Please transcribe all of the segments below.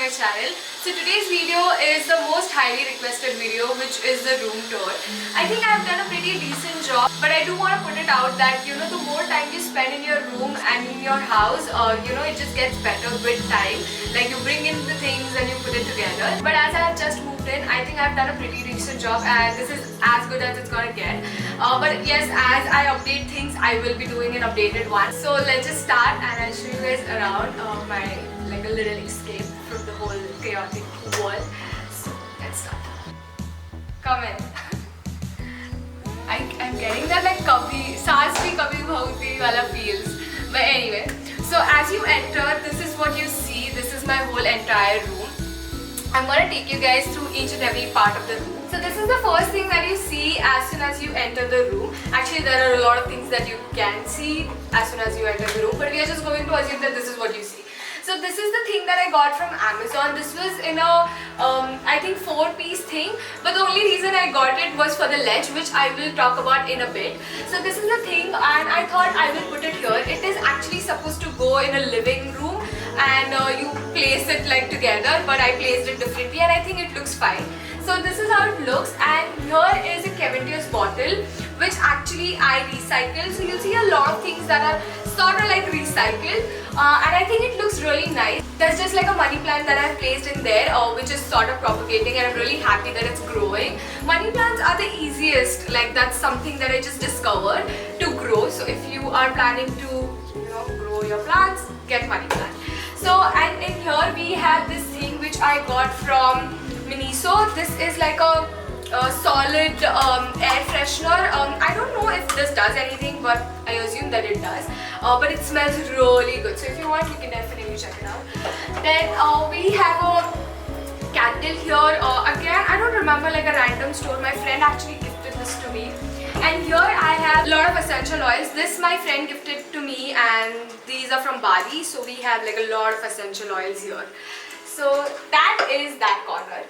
my channel. So today's video is the most highly requested video, which is the room tour. I think I've done a pretty decent job, but I do want to put it out that the more time you spend in your room and in your house, it just gets better with time. Like you bring in the things and you put it together. But as I have just moved in, I think I've done a pretty decent job, and this is as good as it's gonna get. But yes, as I update things, I will be doing an updated one. So let's just start and I'll show you guys around my like a little escape from the whole chaotic world. So let's start. Come in. I'm getting that like kabhi saas bhi kabhi bahut wala feels. But anyway, so as you enter, this is what you see. This is my whole entire room. I'm gonna take you guys through each and every part of the room. So this is the first thing that you see as soon as you enter the room. Actually, there are a lot of things that you can see as soon as you enter the room, but we are just going to assume that this is what you see. So this is the thing that I got from Amazon. This was in a, I think 4-piece thing, but the only reason I got it was for the ledge, which I will talk about in a bit. So this is the thing, and I thought I will put it here. It is actually supposed to go in a living room, and you place it like together, but I placed it differently and I think it looks fine. So this is how it looks, and here is a Cavendish bottle, which actually I recycled. So you'll see a lot of things that are sort of like recycled, and I think it looks really nice. There's just like a money plant that I've placed in there, which is sort of propagating, and I'm really happy that it's growing. Money plants are the easiest, like that's something that I just discovered to grow. So if you are planning to grow your plants, get money plant. So, and in here we have this thing which I got from Miniso. This is like a solid air freshener. I don't know if this does anything, but I assume that it does. But it smells really good. So if you want, you can definitely check it out. Then we have a candle here. Again, I don't remember, like a random store. My friend actually gifted this to me. And here I have a lot of essential oils. This my friend gifted to me, and these are from Bali. So we have like a lot of essential oils here. So that is that corner.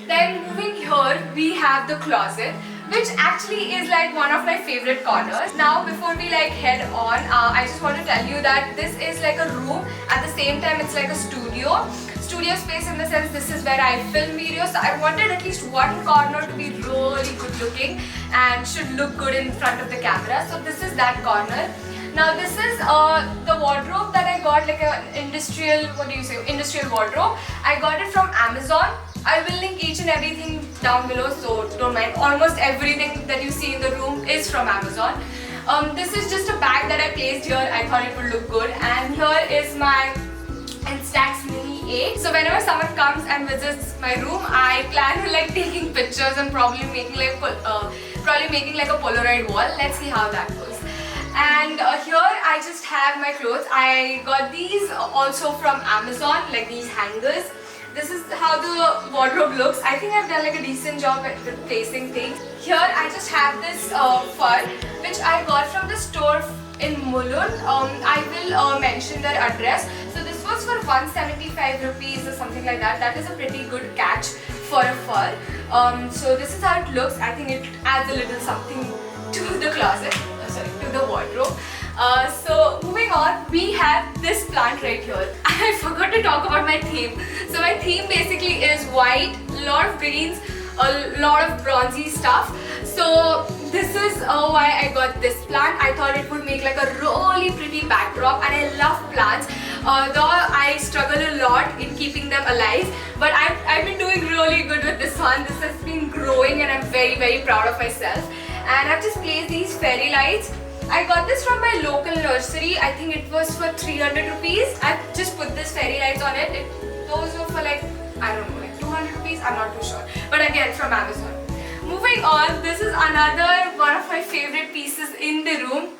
Then moving here, we have the closet, which actually is like one of my favorite corners. Now before we like head on, I just want to tell you that this is like a room. At the same time, it's like a studio space, in the sense this is where I film videos. So I wanted at least one corner to be really good looking and should look good in front of the camera. So this is that corner. Now this is the wardrobe that I got, like an industrial wardrobe. I got it from Amazon. I will link each and everything down below, so don't mind. Almost everything that you see in the room is from Amazon. This is just a bag that I placed here. I thought it would look good. And here is my Instax Mini 8. So whenever someone comes and visits my room, I plan on like taking pictures and probably making like a Polaroid wall. Let's see how that goes. And here I just have my clothes. I got these also from Amazon, like these hangers. This is how the wardrobe looks. I think I've done like a decent job at placing things. Here I just have this fur, which I got from the store in Mulund. I will mention their address. So this was for 175 rupees or something like that. That is a pretty good catch for a fur. So this is how it looks. I think it adds a little something to the closet, to the wardrobe. So moving on, we have this plant right here. I forgot to talk about my theme. So my theme basically is white, a lot of greens, a lot of bronzy stuff. So this is why I got this plant. I thought it would make like a really pretty backdrop, and I love plants. Though I struggle a lot in keeping them alive, but I've been doing really good with this one. This has been growing and I'm very proud of myself. And I've just placed these fairy lights. I got this from my local nursery. I think it was for 300 rupees. I've just put this fairy lights on it. Those were for like, I don't know, like 200 rupees. I'm not too sure. But again, from Amazon. Moving on, this is another one of my favorite pieces in the room.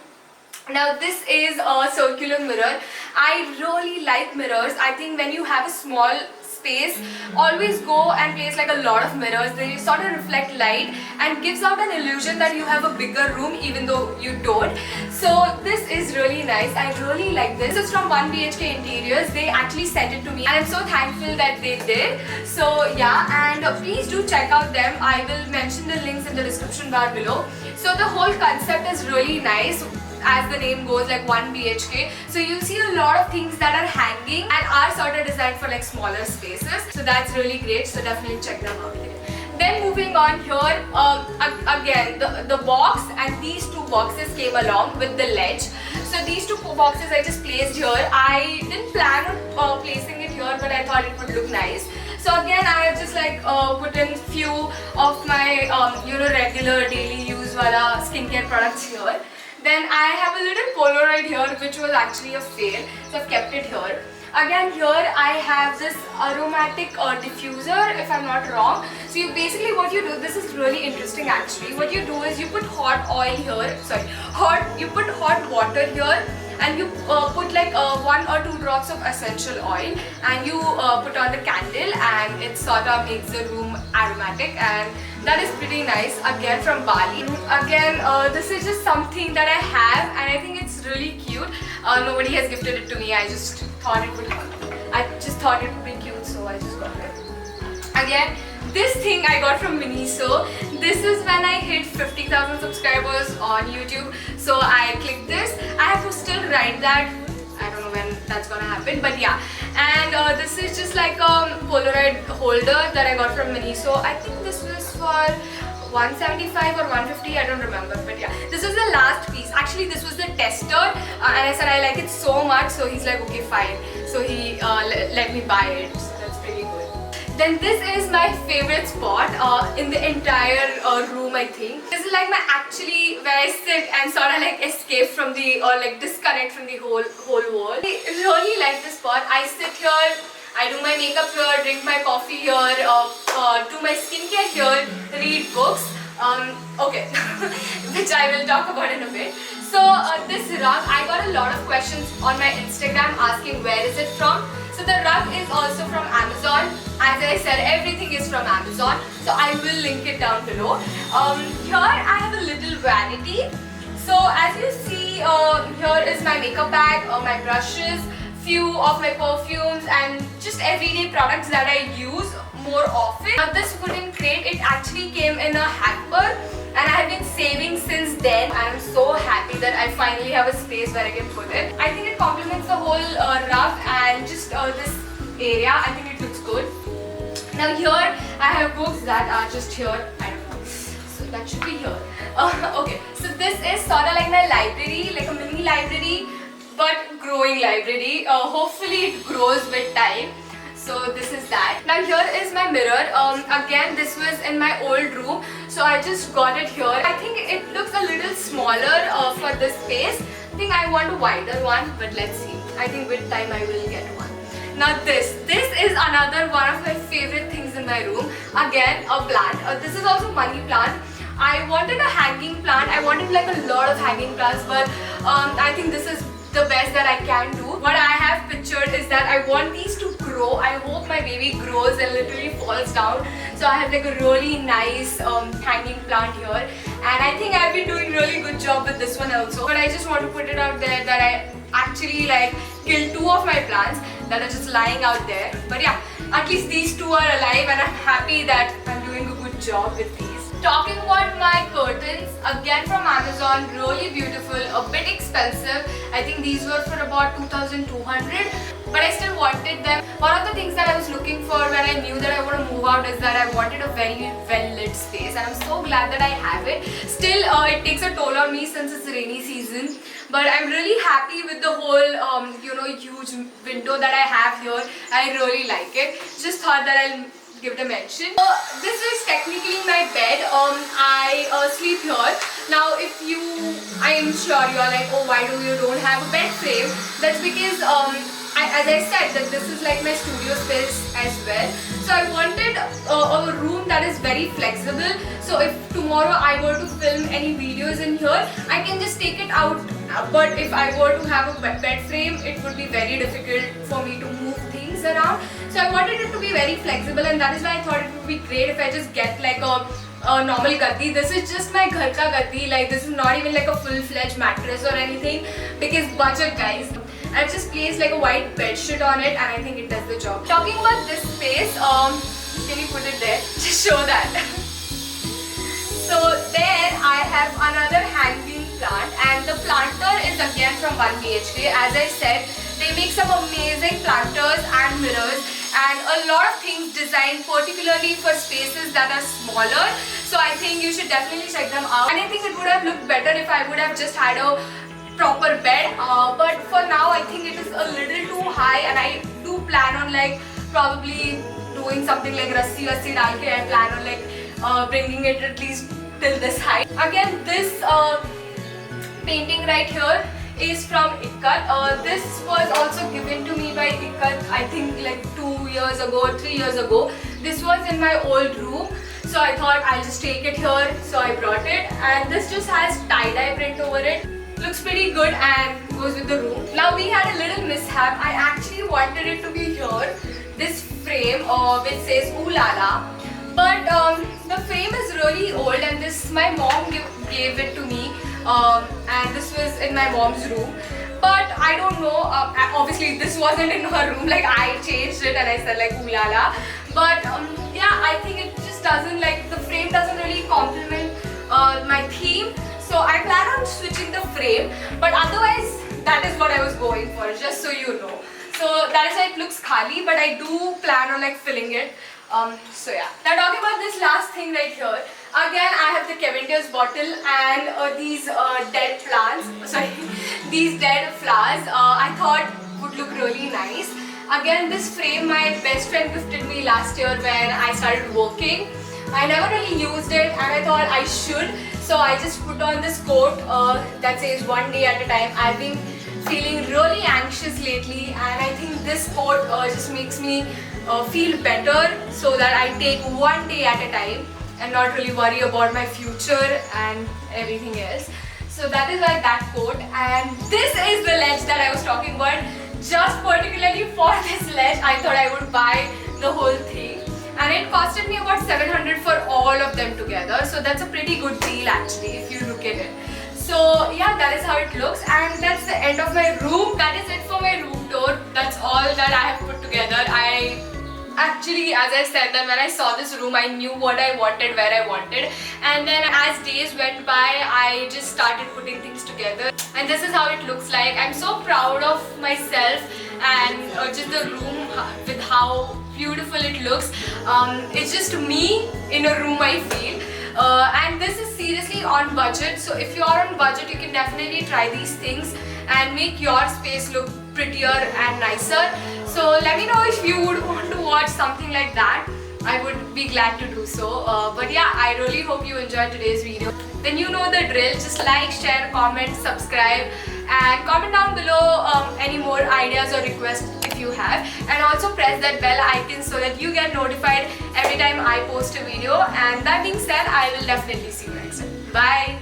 Now this is a circular mirror. I really like mirrors. I think when you have a small space, always go and place like a lot of mirrors. They sort of reflect light and gives out an illusion that you have a bigger room even though you don't. So this is really nice. I really like this. This is from 1BHK Interiors. They actually sent it to me and I'm so thankful that they did. So yeah, and please do check out them. I will mention the links in the description bar below. So the whole concept is really nice. as the name goes, like 1 BHK. So you see a lot of things that are hanging and are sort of designed for like smaller spaces. So that's really great. So definitely check them out there. Then moving on here, again the box and these two boxes came along with the ledge. So these two boxes I just placed here. I didn't plan on placing it here, but I thought it would look nice. So again, I have just like put in few of my regular daily use wala skincare products here. Then I have a little Polaroid here which was actually a fail, so I've kept it here. Again here I have this aromatic diffuser, if I'm not wrong. So you basically what you do, this is really interesting actually. What you do is you put hot oil here, you put hot water here, and you put like 1 or 2 drops of essential oil, and you put on the candle, and it sort of makes the room aromatic, and that is pretty nice. Again from Bali. Again this is just something that I have, and I think it's really cute. Nobody has gifted it to me. I just thought it would be cute, so I just got it. Again, this thing I got from Miniso. This is when I hit 50,000 subscribers on YouTube. So I clicked this. I have to still write that. I don't know when that's gonna happen, but yeah. And this is just like a Polaroid holder that I got from Miniso. I think this was for 175 or 150, I don't remember, but yeah, this was the last piece. Actually this was the tester, and I said I like it so much, so he's like okay fine, so he let me buy it. So that's pretty good. Then this is my favorite spot in the entire room, I think. This is like my actually where I sit and sort of like escape from the or like disconnect from the whole world. I really like this spot. I sit here, I do my makeup here, drink my coffee here, do my skincare here, read books, okay, which I will talk about in a bit. So this rug, I got a lot of questions on my Instagram asking where is it from. So the rug is also from Amazon. As I said, everything is from Amazon. So I will link it down below. Here I have a little vanity. So as you see, here is my makeup bag, my brushes, few of my perfumes, and just everyday products that I use more often. Now this wooden crate, it actually came in a hamper, and I have been saving since then, and I'm so happy that I finally have a space where I can put it. I think it complements the whole rug and just this area. I think it looks good. Now here I have books that are just here. I don't know, so that should be here. Okay, so this is sort of like my library, like a mini library, but growing library. Hopefully it grows with time. So this is that. Now here is my mirror. Again, this was in my old room, so I just got it here. I think it looks a little smaller for this space. I think I want a wider one, but let's see. I think with time I will get one. Now this is another one of my favorite things in my room. Again, a plant. This is also money plant. I wanted a hanging plant. I wanted like a lot of hanging plants, but I think this is the best that I can do. What I have pictured is that I want these to grow. I hope my baby grows and literally falls down. So I have like a really nice hanging plant here, and I think I've been doing really good job with this one also. But I just want to put it out there that I actually like killed 2 of my plants that are just lying out there. But yeah, at least these 2 are alive, and I'm happy that I'm doing a good job with these. Talking about my curtains, again from Amazon, really beautiful, a bit expensive. I think these were for about 2,200, but I still wanted them. One of the things that I was looking for when I knew that I want to move out is that I wanted a very well lit space, and I'm so glad that I have it. Still, it takes a toll on me since it's rainy season, but I'm really happy with the whole huge window that I have here. I really like it. Just thought that I'll give it a mention. This is technically my bed. I sleep here. Now if I am sure you are like, oh, why you don't have a bed frame? That's because as I said, that this is like my studio space as well. So I wanted a room that is very flexible. So if tomorrow I were to film any videos in here, I can just take it out. But if I were to have a bed frame, it would be very difficult for me to move things around. So I wanted it to be very flexible, and that is why I thought it would be great if I just get like a normal gaddi. This is just my ghar ka gaddi. Like this is not even like a full-fledged mattress or anything, because budget guys. I've just placed like a white bed sheet on it, and I think it does the job. Talking about this space, can you put it there? Just show that. So there I have another hanging plant, and the planter is again from 1BHK. As I said, they make some amazing planters and mirrors and a lot of things designed particularly for spaces that are smaller. So I think you should definitely check them out. And I think it would have looked better if I would have just had a proper bed. But for now, I think it is a little too high, and I do plan on like probably doing something like rassi dal ke. I plan on like bringing it at least till this height. Again, this painting right here is from Ikkat. This was also given to me by Ikkat, I think like 2 years ago or 3 years ago. This was in my old room, so I thought I'll just take it here, so I brought it. And this just has tie-dye print over it. Looks pretty good and goes with the room. Now we had a little mishap. I actually wanted it to be here, this frame which says Ooh La La. But the frame is really old, and this my mom gave it to me, and this was in my mom's room. But I don't know, obviously this wasn't in her room, like I changed it and I said like Ooh La La. But yeah, I think it just doesn't, like the frame doesn't really complement my theme. So I plan on switching the frame, but otherwise that is what I was going for, just so you know. So that is why it looks khali, but I do plan on like filling it. So yeah. Now talking about this last thing right here. Again, I have the Cavendish bottle and these dead plants. Sorry, these dead flowers. I thought would look really nice. Again, this frame my best friend gifted me last year when I started working. I never really used it, and I thought I should. So I just put on this quote that says one day at a time. I've been feeling really anxious lately, and I think this quote just makes me feel better, so that I take one day at a time and not really worry about my future and everything else. So that is why that quote. And this is the ledge that I was talking about. Just particularly for this ledge, I thought I would buy the whole thing, and it costed me about 700 for all of them together. So that's a pretty good deal actually if you look at it. So yeah, that is how it looks, and that's the end of my room. That is it for my room tour. That's all that I have put together. I actually, as I said, that when I saw this room, I knew what I wanted, where I wanted, and then as days went by, I just started putting things together, and this is how it looks like. I'm so proud of myself and just the room with how beautiful it looks. It's just me in a room, I feel. And this is seriously on budget, so if you are on budget, you can definitely try these things and make your space look prettier and nicer. So let me know if you would want to watch something like that. I would be glad to do so. But yeah, I really hope you enjoyed today's video. Then you know the drill. Just like, share, comment, subscribe, and comment down below any more ideas or requests if you have. And also press that bell icon so that you get notified every time I post a video. And that being said, I will definitely see you next time. Bye!